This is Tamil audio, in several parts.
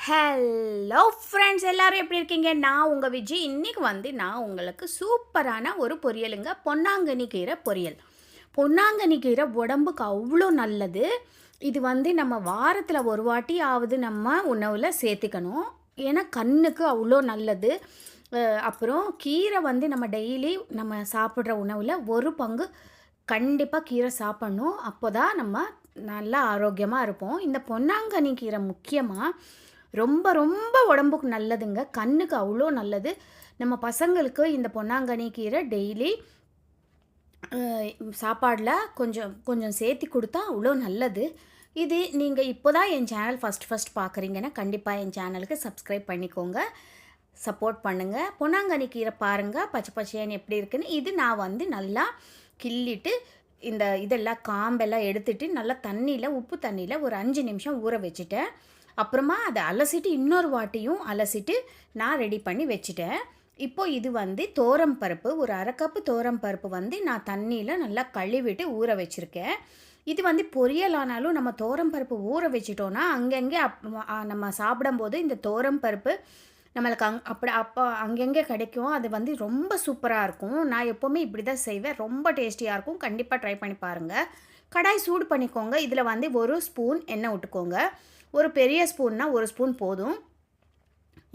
ஹலோ ஃப்ரெண்ட்ஸ், எல்லாரும் எப்படி இருக்கீங்க? நான் உங்கள் விஜி. இன்றைக்கி நான் உங்களுக்கு சூப்பரான ஒரு பொரியலுங்க. பொன்னாங்கண்ணி கீரை பொரியல். பொன்னாங்கண்ணி கீரை உடம்புக்கு அவ்வளோ நல்லது. இது நம்ம வாரத்தில் ஒரு வாட்டி ஆவது நம்ம உணவில் சேர்த்துக்கணும். ஏன்னா கண்ணுக்கு அவ்வளோ நல்லது. அப்புறம் கீரை நம்ம டெய்லி நம்ம சாப்பிட்ற உணவில் ஒரு பங்கு கண்டிப்பாக கீரை சாப்பிட்ணும். அப்போ தான் நம்ம நல்லா ஆரோக்கியமாக இருப்போம். இந்த பொன்னாங்கண்ணி கீரை முக்கியமாக ரொம்ப ரொம்ப உடம்புக்கு நல்லதுங்க. கண்ணுக்கு அவ்வளோ நல்லது. நம்ம பசங்களுக்கு இந்த பொன்னாங்கண்ணி கீரை டெய்லி சாப்பாடில் கொஞ்சம் கொஞ்சம் சேர்த்து கொடுத்தா அவ்வளோ நல்லது. இது நீங்கள் இப்போ தான் என் சேனல் ஃபஸ்ட் பார்க்குறீங்கன்னா கண்டிப்பாக என் சேனலுக்கு சப்ஸ்கிரைப் பண்ணிக்கோங்க, சப்போர்ட் பண்ணுங்கள். பொன்னாங்கண்ணி கீரை பாருங்கள் பச்சை பச்சைன்னு எப்படி இருக்குன்னு. இது நான் நல்லா கிள்ளிட்டு இதெல்லாம் காம்பெல்லாம் எடுத்துகிட்டு நல்லா தண்ணியில் உப்பு தண்ணியில் ஒரு 5 நிமிஷம் ஊற வச்சுட்டேன். அப்புறமா அதை அலசிட்டு இன்னொரு வாட்டியும் அலசிட்டு நான் ரெடி பண்ணி வச்சுட்டேன். இப்போது இது தோரம் பருப்பு, ஒரு 1/2 கப்பு தோரம் பருப்பு நான் தண்ணியில் நல்லா கழுவிட்டு ஊற வச்சுருக்கேன். இது பொரியல் ஆனாலும் நம்ம தோரம் பருப்பு ஊற வச்சிட்டோன்னா அங்கங்கே நம்ம சாப்பிடும்போது இந்த தோரம் பருப்பு நம்மளுக்கு அப்போ அங்கங்கே கிடைக்கும். அது ரொம்ப சூப்பராக இருக்கும். நான் எப்போவுமே இப்படி தான் செய்வேன். ரொம்ப டேஸ்டியாக இருக்கும். கண்டிப்பாக ட்ரை பண்ணி பாருங்கள். கடாய் சூடு பண்ணிக்கோங்க. இதில் 1 ஸ்பூன் எண்ணெய் விட்டுக்கோங்க. ஒரு பெரிய ஸ்பூன்னா 1 ஸ்பூன் போதும்.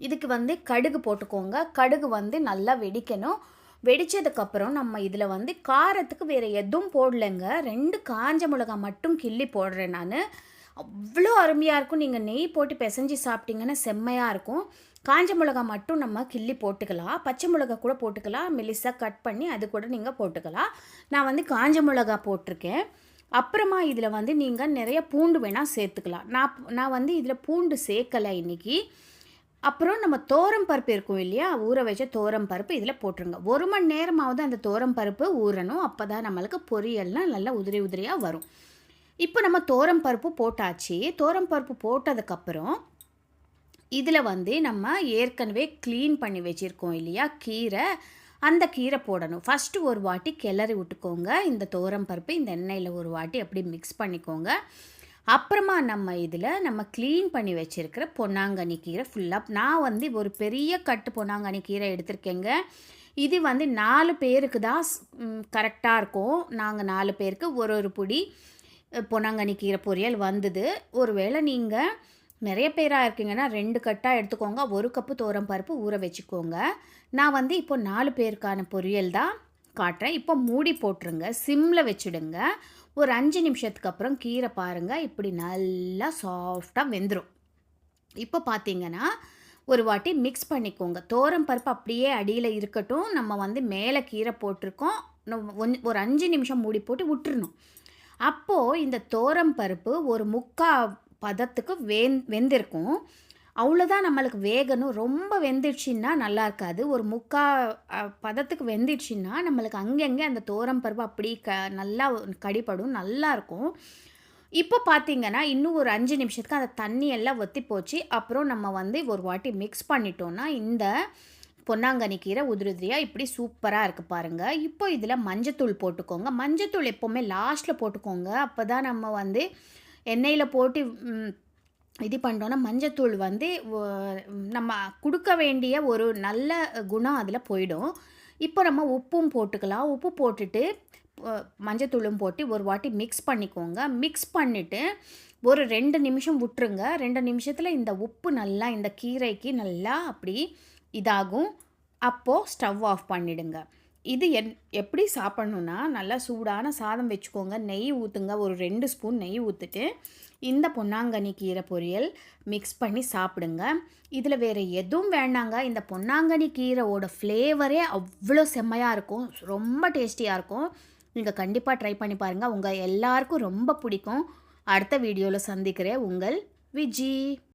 இதுக்கு கடுகு போட்டுக்கோங்க. கடுகு நல்லா வெடிக்கணும். வெடித்ததுக்கப்புறம் நம்ம இதில் காரத்துக்கு வேறு எதுவும் போடலைங்க. 2 காஞ்ச மிளகா மட்டும் கிள்ளி போடுறேன் நான். அவ்வளோ அருமையாக இருக்கும். நீங்கள் நெய் போட்டு பிசைஞ்சு சாப்பிட்டிங்கன்னா செம்மையாக இருக்கும். காஞ்ச மிளகா மட்டும் நம்ம கிள்ளி போட்டுக்கலாம். பச்சை மிளகா கூட போட்டுக்கலாம். மெலிசாக கட் பண்ணி அது கூட நீங்கள் போட்டுக்கலாம். நான் காஞ்ச மிளகா போட்டிருக்கேன். அப்புறமா இதில் நீங்கள் நிறைய பூண்டு வேணால் சேர்த்துக்கலாம். நான் இதில் பூண்டு சேர்க்கலை இன்றைக்கி. அப்புறம் நம்ம தோரம் பருப்பு இருக்கும் இல்லையா, ஊற வச்ச தோரம் பருப்பு இதில் போட்டுருங்க. 1 மணி நேரமாவது அந்த தோரம் பருப்பு ஊறணும். அப்போ தான் நம்மளுக்கு பொரியல்லாம் நல்லா உதிரி உதிரியாக வரும். இப்போ நம்ம தோரம் பருப்பு போட்டாச்சு. தோரம் பருப்பு போட்டதுக்கப்புறம் இதில் நம்ம ஏற்கனவே க்ளீன் பண்ணி வச்சுருக்கோம் இல்லையா கீரை, அந்த கீரை போடணும். ஃபஸ்ட்டு ஒரு வாட்டி கிளறி விட்டுக்கோங்க. இந்த தோரம் பருப்பு இந்த எண்ணெயில் ஒரு வாட்டி அப்படி மிக்ஸ் பண்ணிக்கோங்க. அப்புறமா நம்ம க்ளீன் பண்ணி வச்சுருக்கிற பொன்னாங்கண்ணி கீரை ஃபுல்லாக நான் ஒரு பெரிய கட்டு பொன்னாங்கண்ணி கீரை எடுத்திருக்கேங்க. இது 4 பேருக்கு தான் கரெக்டாக இருக்கும். நாங்கள் 4 பேருக்கு ஒரு பிடி பொன்னாங்கண்ணி கீரை பொரியல் வந்தது. ஒருவேளை நீங்கள் நிறைய பேராக இருக்கீங்கன்னா 2 கட்டாக எடுத்துக்கோங்க. 1 கப்பு தோரம் பருப்பு ஊற வச்சுக்கோங்க. நான் இப்போ 4 பேருக்கான பொரியல் தான் காட்டுறேன். இப்போ மூடி போட்டுருங்க, சிம்மில் வச்சுடுங்க. ஒரு 5 நிமிஷத்துக்கு அப்புறம் கீரை பாருங்கள் இப்படி நல்லா சாஃப்டாக வெந்துடும். இப்போ பார்த்தீங்கன்னா ஒரு வாட்டி மிக்ஸ் பண்ணிக்கோங்க. தோரம் பருப்பு அப்படியே அடியில் இருக்கட்டும். நம்ம மேலே கீரை போட்டிருக்கோம். ஒரு 5 நிமிஷம் மூடி போட்டு விட்டுறணும். அப்போது இந்த தோரம் பருப்பு ஒரு 3/4 பதத்துக்கு வெந்திருக்கும். அவ்வளோதான் நம்மளுக்கு வேகணும். ரொம்ப வெந்துடுச்சின்னா நல்லா இருக்காது. ஒரு 3/4 பதத்துக்கு வெந்துடுச்சின்னா நம்மளுக்கு அங்கங்கே அந்த தோரம் பருப்பு அப்படி நல்லா கடிப்படும், நல்லாயிருக்கும். இப்போ பார்த்தீங்கன்னா இன்னும் ஒரு 5 நிமிஷத்துக்கு அந்த தண்ணி எல்லாம் வற்றி போச்சு. அப்புறம் நம்ம ஒரு வாட்டி மிக்ஸ் பண்ணிட்டோன்னா இந்த பொன்னாங்கண்ணி கீரை உதிரியாக இப்படி சூப்பராக இருக்குது பாருங்கள். இப்போ இதில் மஞ்சத்தூள் போட்டுக்கோங்க. மஞ்சத்தூள் எப்போவுமே லாஸ்ட்டில் போட்டுக்கோங்க. அப்போ தான் நம்ம எண்ணெயில் போட்டு இது பண்ணிட்டோன்னா மஞ்சத்தூள் நம்ம கொடுக்க வேண்டிய ஒரு நல்ல குணம் அதில் போயிடும். இப்போ நம்ம உப்பும் போட்டுக்கலாம். உப்பு போட்டுட்டு மஞ்சத்தூளும் போட்டு ஒரு வாட்டி மிக்ஸ் பண்ணிக்கோங்க. மிக்ஸ் பண்ணிவிட்டு ஒரு 2 நிமிஷம் விட்டுருங்க. 2 நிமிஷத்தில் இந்த உப்பு நல்லா இந்த கீரைக்கு நல்லா அப்படி இதாகும். அப்போது ஸ்டவ் ஆஃப் பண்ணிவிடுங்க. இது எப்படி சாப்பிட்ணுன்னா நல்லா சூடான சாதம் வச்சுக்கோங்க. நெய் ஊற்றுங்க. ஒரு 2 ஸ்பூன் நெய் ஊற்றிட்டு இந்த பொன்னாங்கண்ணி கீரை பொரியல் மிக்ஸ் பண்ணி சாப்பிடுங்க. இதில் வேறு எதுவும் வேண்டாங்க. இந்த பொன்னாங்கண்ணி கீரையோட ஃப்ளேவரே அவ்வளோ செம்மையாக இருக்கும். ரொம்ப டேஸ்டியாக இருக்கும். நீங்கள் கண்டிப்பாக ட்ரை பண்ணி பாருங்கள். உங்கள் எல்லாருக்கும் ரொம்ப பிடிக்கும். அடுத்த வீடியோவில் சந்திக்கிறேன். உங்கள் விஜி.